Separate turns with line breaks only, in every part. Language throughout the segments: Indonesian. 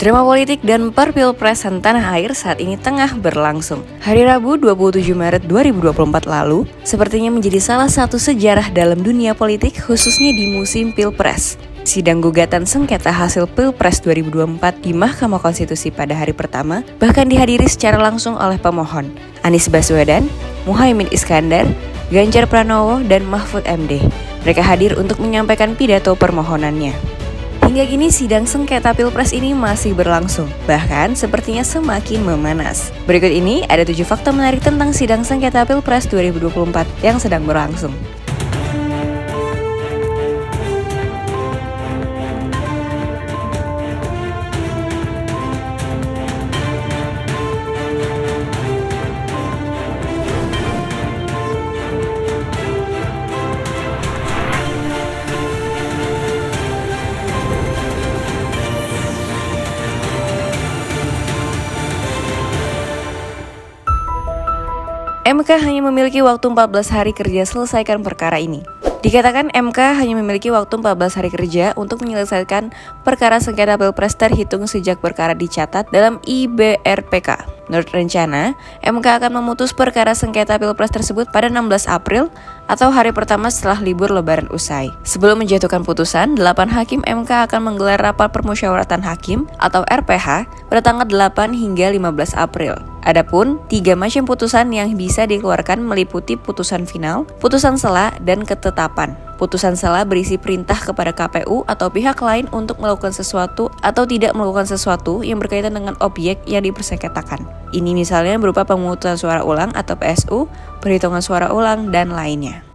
Drama politik dan perpilpresan tanah air saat ini tengah berlangsung. Hari Rabu 27 Maret 2024 lalu sepertinya menjadi salah satu sejarah dalam dunia politik, khususnya di musim Pilpres. Sidang gugatan sengketa hasil Pilpres 2024 di Mahkamah Konstitusi pada hari pertama bahkan dihadiri secara langsung oleh pemohon Anies Baswedan, Muhaimin Iskandar, Ganjar Pranowo, dan Mahfud MD. Mereka hadir untuk menyampaikan pidato permohonannya. Hingga kini sidang sengketa Pilpres ini masih berlangsung, bahkan sepertinya semakin memanas. Berikut ini ada 7 fakta menarik tentang sidang sengketa Pilpres 2024 yang sedang berlangsung. MK hanya memiliki waktu 14 hari kerja selesaikan perkara ini. Dikatakan MK hanya memiliki waktu 14 hari kerja untuk menyelesaikan perkara sengketa Pilpres terhitung sejak perkara dicatat dalam IBRPK. Menurut rencana, MK akan memutus perkara sengketa Pilpres tersebut pada 16 April atau hari pertama setelah libur lebaran usai. Sebelum menjatuhkan putusan, 8 hakim MK akan menggelar rapat permusyawaratan hakim atau RPH pada tanggal 8 hingga 15 April. Adapun 3 macam putusan yang bisa dikeluarkan meliputi putusan final, putusan sela, dan ketetapan. Putusan sela berisi perintah kepada KPU atau pihak lain untuk melakukan sesuatu atau tidak melakukan sesuatu yang berkaitan dengan objek yang dipersengketakan. Ini misalnya berupa pemungutan suara ulang atau PSU, perhitungan suara ulang, dan lainnya.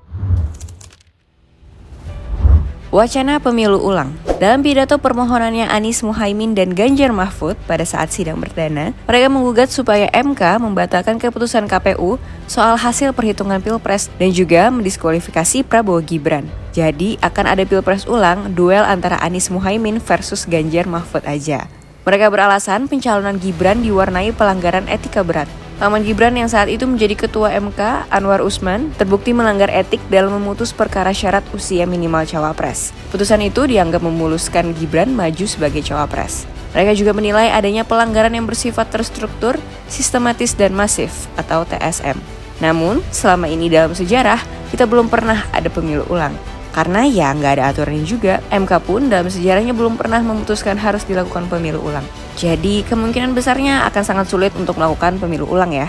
Wacana pemilu ulang. Dalam pidato permohonannya Anies, Muhaimin, dan Ganjar Mahfud pada saat sidang perdana, mereka menggugat supaya MK membatalkan keputusan KPU soal hasil perhitungan Pilpres dan juga mendiskualifikasi Prabowo Gibran. Jadi akan ada Pilpres ulang, duel antara Anies Muhaimin versus Ganjar Mahfud aja. Mereka beralasan pencalonan Gibran diwarnai pelanggaran etika berat. Paman Gibran yang saat itu menjadi ketua MK, Anwar Usman, terbukti melanggar etik dalam memutus perkara syarat usia minimal cawapres. Putusan itu dianggap memuluskan Gibran maju sebagai cawapres. Mereka juga menilai adanya pelanggaran yang bersifat terstruktur, sistematis, dan masif atau TSM. Namun, selama ini dalam sejarah, kita belum pernah ada pemilu ulang. Karena ya nggak ada aturannya juga, MK pun dalam sejarahnya belum pernah memutuskan harus dilakukan pemilu ulang. Jadi kemungkinan besarnya akan sangat sulit untuk melakukan pemilu ulang ya.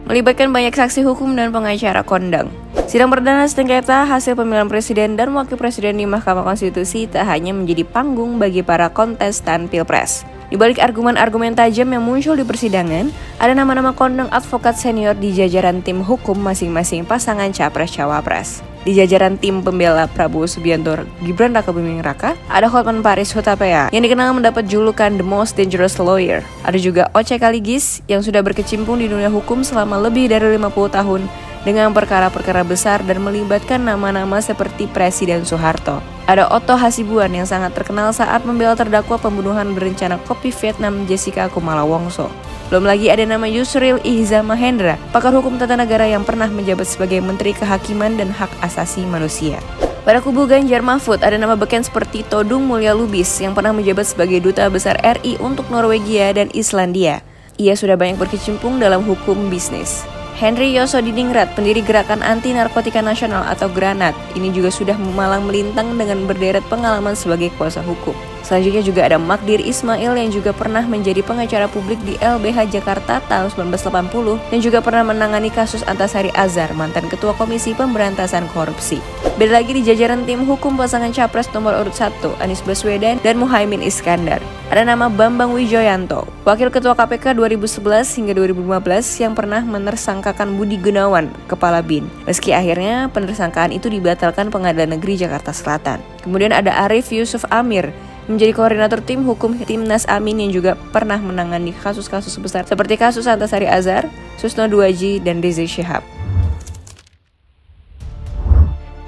Melibatkan banyak saksi hukum dan pengacara kondang. Sidang perdana sengketa hasil pemilihan presiden dan wakil presiden di Mahkamah Konstitusi tak hanya menjadi panggung bagi para kontestan Pilpres. Di balik argumen-argumen tajam yang muncul di persidangan, ada nama-nama kondang advokat senior di jajaran tim hukum masing-masing pasangan Capres-Cawapres. Di jajaran tim pembela Prabowo Subianto Gibran Rakabuming Raka, ada Hotman Paris Hutapea yang dikenal mendapat julukan The Most Dangerous Lawyer. Ada juga Oce Kaligis yang sudah berkecimpung di dunia hukum selama lebih dari 50 tahun dengan perkara-perkara besar dan melibatkan nama-nama seperti Presiden Soeharto. Ada Otto Hasibuan yang sangat terkenal saat membela terdakwa pembunuhan berencana kopi Vietnam Jessica Kumala Wongso. Belum lagi ada nama Yusril Ihza Mahendra, pakar hukum tata negara yang pernah menjabat sebagai Menteri Kehakiman dan Hak Asasi Manusia. Pada kubu Ganjar Mahfud ada nama beken seperti Todung Mulya Lubis yang pernah menjabat sebagai Duta Besar RI untuk Norwegia dan Islandia. Ia sudah banyak berkecimpung dalam hukum bisnis. Henry Yosodiningrat, pendiri Gerakan Anti Narkotika Nasional atau Granat, ini juga sudah memalang melintang dengan berderet pengalaman sebagai kuasa hukum. Selanjutnya juga ada Magdir Ismail yang juga pernah menjadi pengacara publik di LBH Jakarta tahun 1980 dan juga pernah menangani kasus Antasari Azhar, mantan Ketua Komisi Pemberantasan Korupsi. Beda lagi di jajaran tim hukum pasangan Capres nomor urut 1, Anies Baswedan dan Muhaimin Iskandar. Ada nama Bambang Wijoyanto, Wakil Ketua KPK 2011 hingga 2015 yang pernah menersangkakan Budi Gunawan, Kepala BIN. Meski akhirnya penersangkaan itu dibatalkan Pengadilan Negeri Jakarta Selatan. Kemudian ada Arif Yusuf Amir, menjadi koordinator tim hukum Timnas Amin yang juga pernah menangani kasus-kasus besar seperti kasus Antasari Azhar, Susno Duaji, dan Rizik Syihab.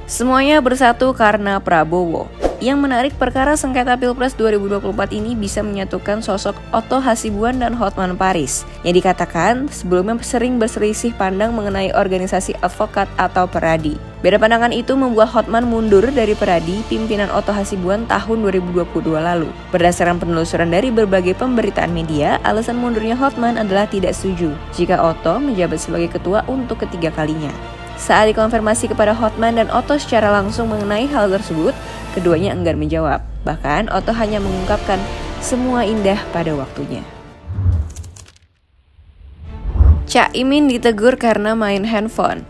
Semuanya bersatu karena Prabowo. Yang menarik, perkara sengketa Pilpres 2024 ini bisa menyatukan sosok Otto Hasibuan dan Hotman Paris, yang dikatakan sebelumnya sering berselisih pandang mengenai organisasi advokat atau Peradi. Beda pandangan itu membuat Hotman mundur dari Peradi, pimpinan Otto Hasibuan tahun 2022 lalu. Berdasarkan penelusuran dari berbagai pemberitaan media, alasan mundurnya Hotman adalah tidak setuju jika Otto menjabat sebagai ketua untuk ketiga kalinya. Saat dikonfirmasi kepada Hotman dan Otto secara langsung mengenai hal tersebut, keduanya enggan menjawab. Bahkan Otto hanya mengungkapkan semua indah pada waktunya. Caimin ditegur karena main handphone.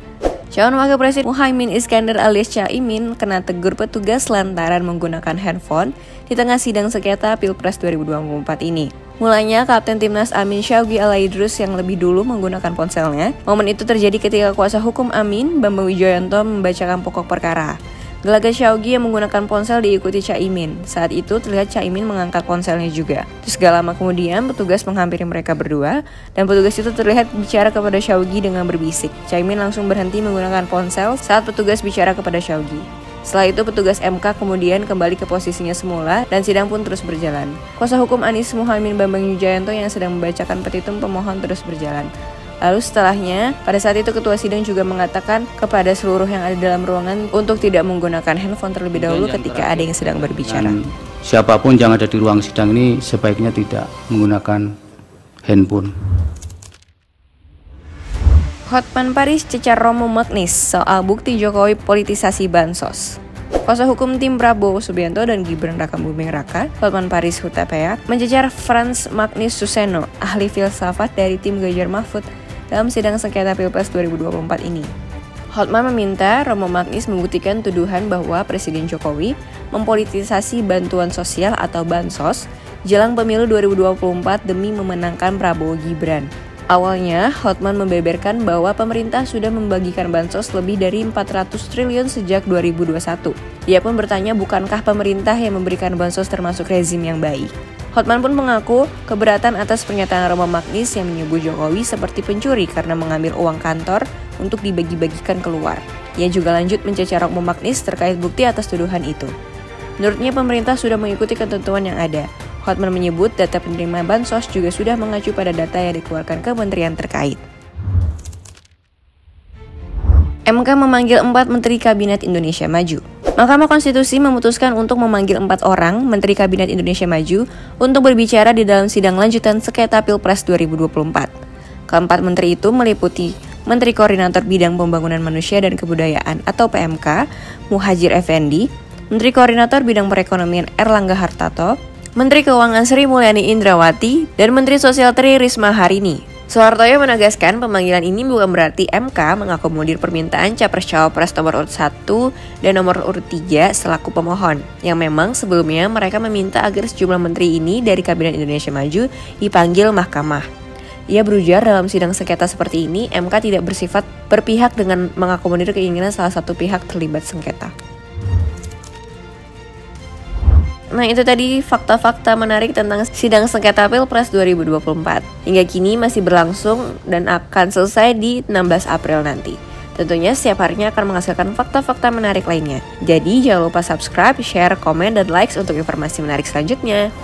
Calon Wakil Presiden Muhaimin Iskandar alias Caimin kena tegur petugas lantaran menggunakan handphone di tengah sidang sengketa Pilpres 2024 ini. Mulanya, Kapten Timnas Amin Syawgi Alaidrus yang lebih dulu menggunakan ponselnya. Momen itu terjadi ketika kuasa hukum Amin, Bambang Wijoyanto, membacakan pokok perkara. Gelagat Syawgi yang menggunakan ponsel diikuti Caimin. Saat itu terlihat Caimin mengangkat ponselnya juga. Terus gak lama kemudian petugas menghampiri mereka berdua dan petugas itu terlihat bicara kepada Syawgi dengan berbisik. Caimin langsung berhenti menggunakan ponsel saat petugas bicara kepada Syawgi. Setelah itu petugas MK kemudian kembali ke posisinya semula dan sidang pun terus berjalan. Kuasa hukum Anies Muhaimin Bambang Wijoyanto yang sedang membacakan petitum pemohon terus berjalan. Lalu setelahnya, pada saat itu ketua sidang juga mengatakan kepada seluruh yang ada dalam ruangan untuk tidak menggunakan handphone terlebih dahulu ketika ada yang sedang berbicara.
Siapapun yang ada di ruang sidang ini sebaiknya tidak menggunakan handphone.
Hotman Paris cecar Romo Magnis soal bukti Jokowi politisasi bansos. Kuasa hukum tim Prabowo Subianto dan Gibran Rakabuming Raka, Hotman Paris Hutapea, mencecar Frans Magnis Suseno, ahli filsafat dari tim Ganjar Mahfud, dalam sidang sengketa Pilpres 2024 ini. Hotman meminta Romo Magnis membuktikan tuduhan bahwa Presiden Jokowi mempolitisasi bantuan sosial atau bansos jelang pemilu 2024 demi memenangkan Prabowo Gibran. Awalnya, Hotman membeberkan bahwa pemerintah sudah membagikan bansos lebih dari 400 triliun sejak 2021. Dia pun bertanya bukankah pemerintah yang memberikan bansos termasuk rezim yang baik. Hotman pun mengaku keberatan atas pernyataan Romo Magnis yang menyebut Jokowi seperti pencuri karena mengambil uang kantor untuk dibagi-bagikan keluar. Ia juga lanjut mencecar Romo Magnis terkait bukti atas tuduhan itu. Menurutnya pemerintah sudah mengikuti ketentuan yang ada. Hotman menyebut data penerima bansos juga sudah mengacu pada data yang dikeluarkan kementerian terkait. MK memanggil 4 Menteri Kabinet Indonesia Maju. Mahkamah Konstitusi memutuskan untuk memanggil 4 orang Menteri Kabinet Indonesia Maju untuk berbicara di dalam sidang lanjutan sengketa Pilpres 2024. Keempat menteri itu meliputi Menteri Koordinator Bidang Pembangunan Manusia dan Kebudayaan atau PMK, Muhadjir Effendi, Menteri Koordinator Bidang Perekonomian Erlangga Hartarto, Menteri Keuangan Sri Mulyani Indrawati, dan Menteri Sosial Tri Risma Harini. Soehartoyo menegaskan pemanggilan ini bukan berarti MK mengakomodir permintaan Capres-Cawapres nomor urut 1 dan nomor urut 3 selaku pemohon, yang memang sebelumnya mereka meminta agar sejumlah menteri ini dari Kabinet Indonesia Maju dipanggil mahkamah. Ia berujar dalam sidang sengketa seperti ini, MK tidak bersifat berpihak dengan mengakomodir keinginan salah satu pihak terlibat sengketa. Nah, itu tadi fakta-fakta menarik tentang sidang sengketa Pilpres 2024. Hingga kini masih berlangsung dan akan selesai di 16 April nanti. Tentunya setiap harinya akan menghasilkan fakta-fakta menarik lainnya. Jadi jangan lupa subscribe, share, komen, dan likes untuk informasi menarik selanjutnya.